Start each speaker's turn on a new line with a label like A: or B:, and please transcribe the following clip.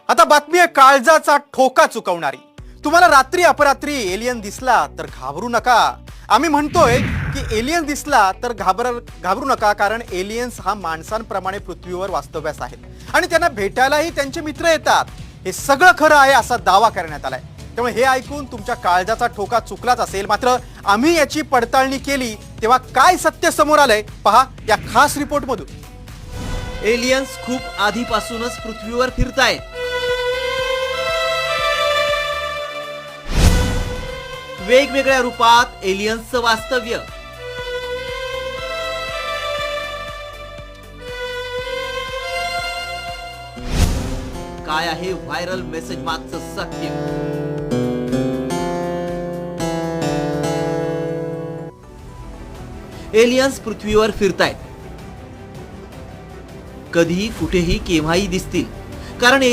A: आता बातमी आहे काळजाचा ठोका चुकवणारी। तुम्हाला रात्री अपरात्री एलियन दिसला तर घाबरू नका। आम्ही म्हणतोय की एलियन दिसला तर घाबरू नका, कारण एलियन्स हा माणसांप्रमाणे पृथ्वीवर वास्तव्यास आहेत आणि त्यांना भेटायलाही त्यांचे मित्र येतात। हे सगळं खरं आहे असा दावा करण्यात आलाय। त्यामुळे हे ऐकून तुमच्या काळजाचा ठोका चुकलाच असेल, मात्र आम्ही याची पडताळणी केली तेव्हा काय सत्य समोर आलंय पहा या खास रिपोर्टमधून।
B: एलियन्स खूप आधीपासूनच पृथ्वीवर फिरतायत। वेगवेगळ्या रूपात एलियन्सचं वास्तव्य। काय आहे व्हायरल मेसेज मागचं सत्य? एलियन्स पृथ्वीवर फिरतायत, कधी कुठेही केव्हाही दिसतील, कारण